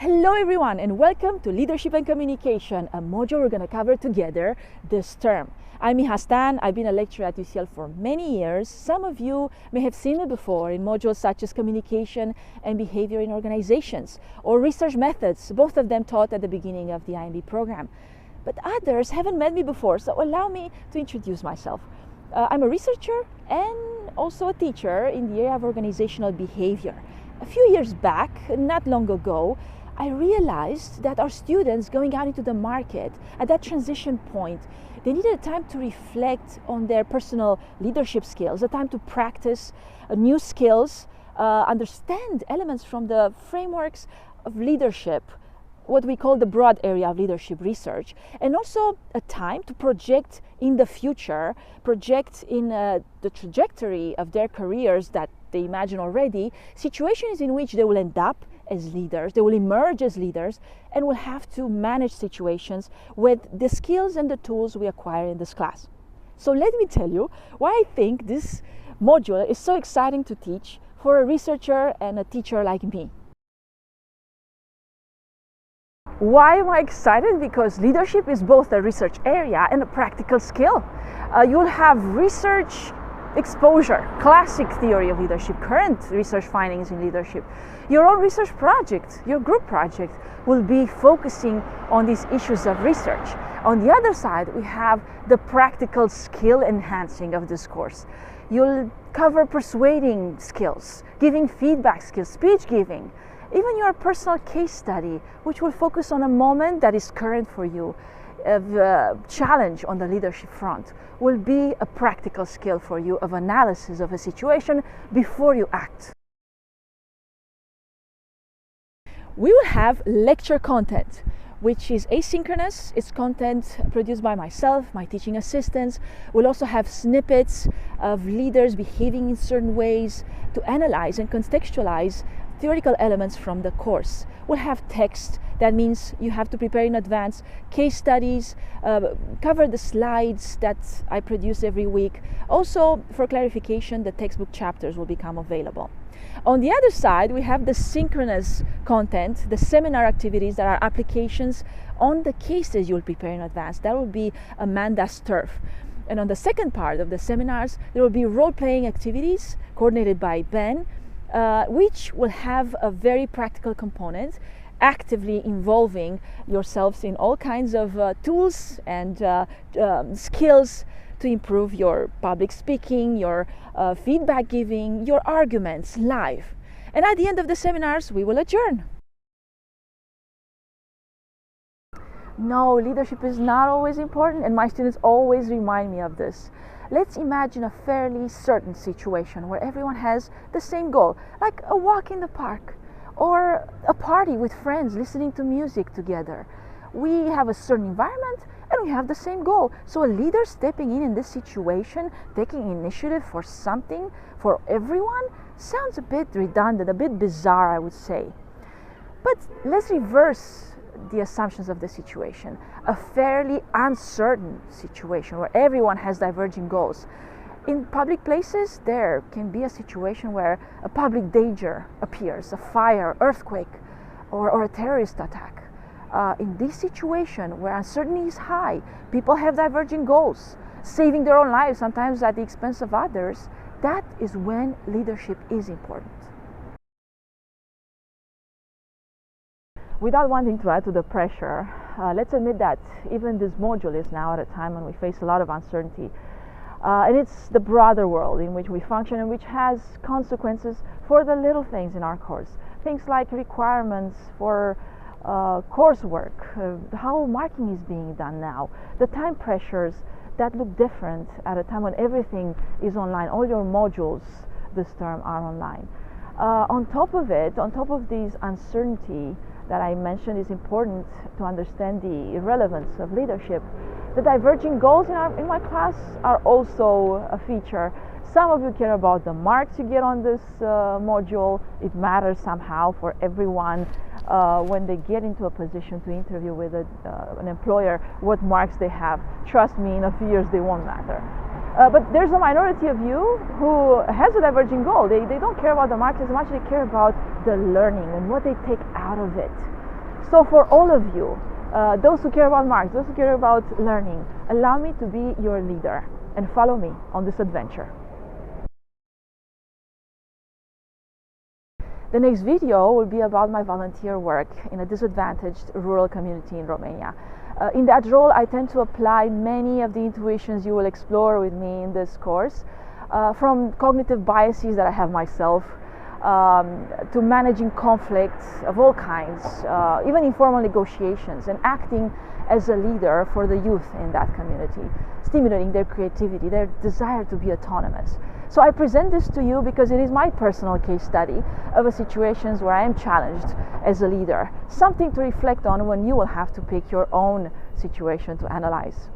Hello everyone and welcome to Leadership and Communication, a module we're going to cover together this term. I'm Miha Stan. I've been a lecturer at UCL for many years. Some of you may have seen it before in modules such as communication and behavior in organizations or research methods, both of them taught at the beginning of the IMB program. But others haven't met me before, so allow me to introduce myself. I'm a researcher and also a teacher in the area of organizational behavior. A few years back, not long ago, I realized that our students going out into the market at that transition point, they needed a time to reflect on their personal leadership skills, a time to practice new skills, understand elements from the frameworks of leadership, what we call the broad area of leadership research, and also a time to project in the future, project in the trajectory of their careers that they imagine already, situations in which they will end up as leaders, they will emerge as leaders, and will have to manage situations with the skills and the tools we acquire in this class. So let me tell you why I think this module is so exciting to teach for a researcher and a teacher like me. Why am I excited? Because leadership is both a research area and a practical skill. You'll have research exposure, classic theory of leadership, current research findings in leadership. Your own research project, your group project will be focusing on these issues of research. On the other side, we have the practical skill enhancing of this course. You'll cover persuading skills, giving feedback skills, speech giving, even your personal case study, which will focus on a moment that is current for you. A challenge on the leadership front will be a practical skill for you of analysis of a situation before you act. We will have lecture content, which is asynchronous. It's content produced by myself, my teaching assistants. We'll also have snippets of leaders behaving in certain ways to analyze and contextualize theoretical elements from the course. We'll have text. That means you have to prepare in advance case studies, cover the slides that I produce every week. Also, for clarification, the textbook chapters will become available. On the other side, we have the synchronous content, the seminar activities that are applications on the cases you'll prepare in advance. That will be Amanda's turf. And on the second part of the seminars, there will be role-playing activities coordinated by Ben, which will have a very practical component, actively involving yourselves in all kinds of tools and skills to improve your public speaking, your feedback giving, your arguments live. And at the end of the seminars, we will adjourn. No, leadership is not always important, and my students always remind me of this. Let's imagine a fairly certain situation where everyone has the same goal, like a walk in the park or a party with friends listening to music together. We have a certain environment and we have the same goal. So a leader stepping in this situation, taking initiative for something for everyone, sounds a bit redundant, a bit bizarre, I would say. But let's reverse the assumptions of the situation. A fairly uncertain situation where everyone has diverging goals. In public places, there can be a situation where a public danger appears, a fire, earthquake, or a terrorist attack. In this situation where uncertainty is high, people have diverging goals, saving their own lives, sometimes at the expense of others. That is when leadership is important. Without wanting to add to the pressure, let's admit that even this module is now at a time when we face a lot of uncertainty. And it's the broader world in which we function and which has consequences for the little things in our course. Things like requirements for coursework, how marking is being done now, the time pressures that look different at a time when everything is online. All your modules this term are online. On top of it, on top of these uncertainty that I mentioned, is important to understand the relevance of leadership. The diverging goals in my class are also a feature. Some of you care about the marks you get on this module. It matters somehow for everyone when they get into a position to interview with an employer, what marks they have. Trust me, in a few years they won't matter. But there's a minority of you who has a diverging goal. They don't care about the marks as much as they care about the learning and what they take out of it. So for all of you, those who care about marks, those who care about learning, allow me to be your leader and follow me on this adventure. The next video will be about my volunteer work in a disadvantaged rural community in Romania. In that role, I tend to apply many of the intuitions you will explore with me in this course, from cognitive biases that I have myself, to managing conflicts of all kinds, even informal negotiations, and acting as a leader for the youth in that community, stimulating their creativity, their desire to be autonomous. So I present this to you because it is my personal case study of situations where I am challenged as a leader, something to reflect on when you will have to pick your own situation to analyze.